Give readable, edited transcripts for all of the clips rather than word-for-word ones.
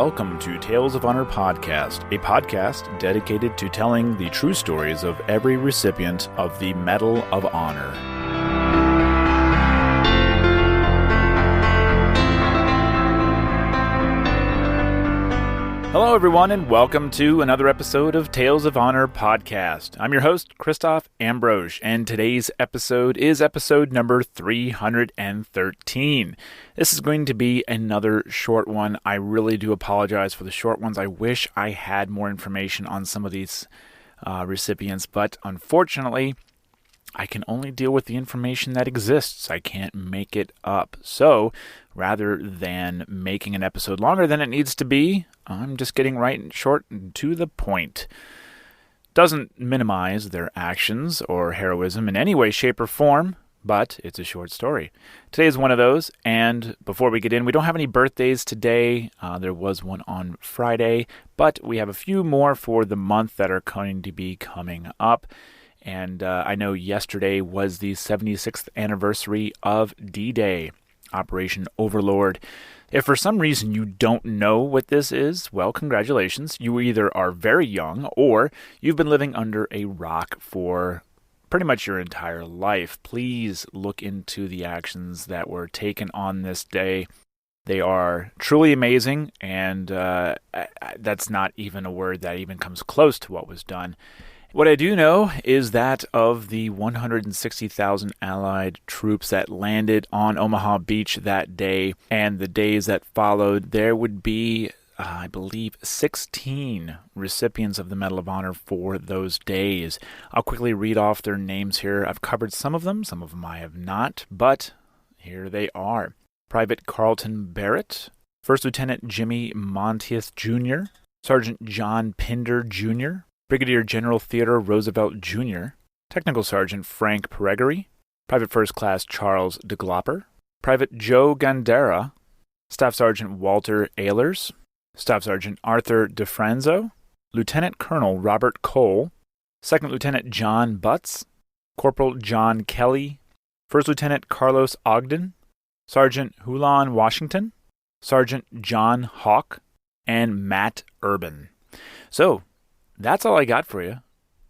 welcome to Tales of Honor Podcast, a podcast dedicated to telling the true stories of every recipient of the Medal of Honor. Hello, everyone, and welcome to another episode of Tales of Honor Podcast. I'm your host, Christoph Ambroge, and today's episode is episode number 313. This is going to be another short one. I really do apologize for the short ones. I wish I had more information on some of these recipients, but unfortunately, I can only deal with the information that exists. I can't make it up. So, rather than making an episode longer than it needs to be, I'm just getting right and short and to the point. Doesn't minimize their actions or heroism in any way, shape, or form, but it's a short story. Today is one of those, and before we get in, we don't have any birthdays today. There was one on Friday, but we have a few more for the month that are going to be coming up. And I know yesterday was the 76th anniversary of D-Day, Operation Overlord. If for some reason you don't know what this is, well, congratulations. You either are very young or you've been living under a rock for pretty much your entire life. Please look into the actions that were taken on this day. They are truly amazing, and that's not even a word that even comes close to what was done. What I do know is that of the 160,000 Allied troops that landed on Omaha Beach that day and the days that followed, there would be, I believe, 16 recipients of the Medal of Honor for those days. I'll quickly read off their names here. I've covered some of them I have not, but here they are. Private Carlton Barrett, First Lieutenant Jimmy Monteith Jr., Sergeant John Pinder Jr., Brigadier General Theodore Roosevelt Jr., Technical Sergeant Frank Peregori, Private First Class Charles DeGlopper, Private Joe Gandera, Staff Sergeant Walter Ehlers, Staff Sergeant Arthur DeFranzo, Lieutenant Colonel Robert Cole, Second Lieutenant John Butts, Corporal John Kelly, First Lieutenant Carlos Ogden, Sergeant Hulan Washington, Sergeant John Hawk, and Matt Urban. So, that's all I got for you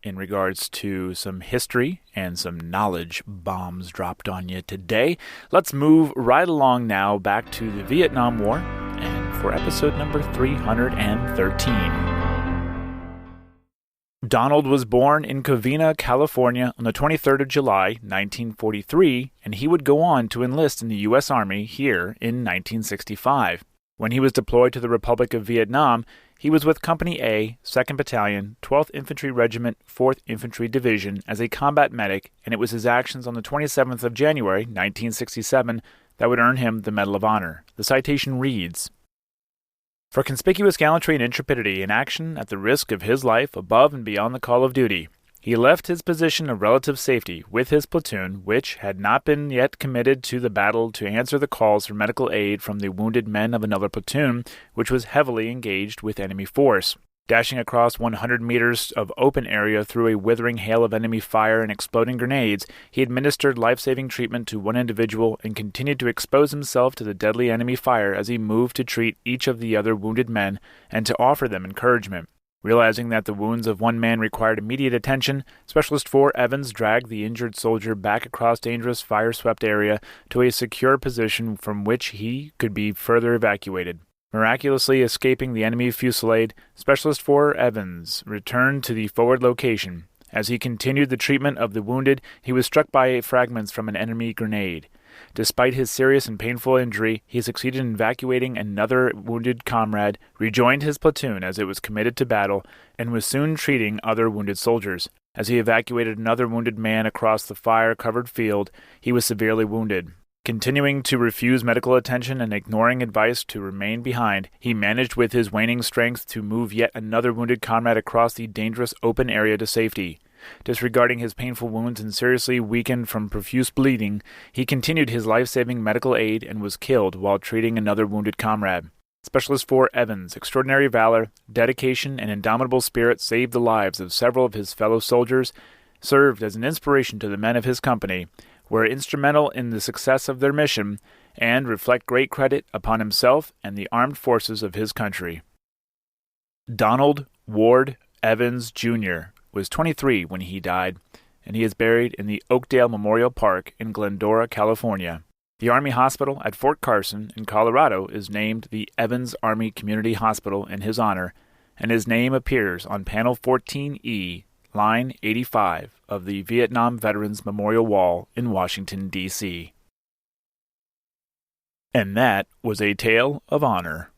in regards to some history and some knowledge bombs dropped on you today. Let's move right along now back to the Vietnam War and for episode number 313. Donald was born in Covina, California on the 23rd of July, 1943, and he would go on to enlist in the U.S. Army here in 1965. When he was deployed to the Republic of Vietnam, he was with Company A, 2nd Battalion, 12th Infantry Regiment, 4th Infantry Division as a combat medic, and it was his actions on the 27th of January, 1967, that would earn him the Medal of Honor. The citation reads, "For conspicuous gallantry and intrepidity in action at the risk of his life above and beyond the call of duty, he left his position of relative safety with his platoon, which had not been yet committed to the battle, to answer the calls for medical aid from the wounded men of another platoon, which was heavily engaged with enemy force. Dashing across 100 meters of open area through a withering hail of enemy fire and exploding grenades, he administered life-saving treatment to one individual and continued to expose himself to the deadly enemy fire as he moved to treat each of the other wounded men and to offer them encouragement. Realizing that the wounds of one man required immediate attention, Specialist 4 Evans dragged the injured soldier back across dangerous fire-swept area to a secure position from which he could be further evacuated. Miraculously escaping the enemy fusillade, Specialist 4 Evans returned to the forward location. As he continued the treatment of the wounded, he was struck by fragments from an enemy grenade. Despite his serious and painful injury, he succeeded in evacuating another wounded comrade, rejoined his platoon as it was committed to battle, and was soon treating other wounded soldiers. As he evacuated another wounded man across the fire-covered field, he was severely wounded. Continuing to refuse medical attention and ignoring advice to remain behind, he managed with his waning strength to move yet another wounded comrade across the dangerous open area to safety. Disregarding his painful wounds and seriously weakened from profuse bleeding, he continued his life-saving medical aid and was killed while treating another wounded comrade. Specialist 4 Evans' extraordinary valor, dedication, and indomitable spirit saved the lives of several of his fellow soldiers, served as an inspiration to the men of his company, were instrumental in the success of their mission and reflect great credit upon himself and the armed forces of his country. Donald Ward Evans, Jr. was 23 when he died, and he is buried in the Oakdale Memorial Park in Glendora, California. The Army Hospital at Fort Carson in Colorado is named the Evans Army Community Hospital in his honor, and his name appears on Panel 14E, Line 85 of the Vietnam Veterans Memorial Wall in Washington, D.C. And that was a Tale of Honor.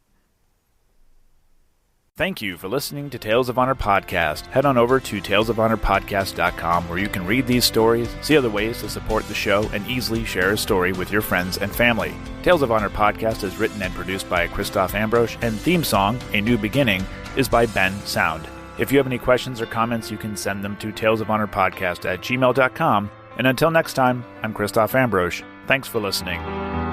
Thank you for listening to Tales of Honor Podcast. Head on over to talesofhonorpodcast.com where you can read these stories, see other ways to support the show, and easily share a story with your friends and family. Tales of Honor Podcast is written and produced by Christoph Ambrose, and theme song, A New Beginning, is by Ben Sound. If you have any questions or comments, you can send them to talesofhonorpodcast@gmail.com. And until next time, I'm Christoph Ambrose. Thanks for listening.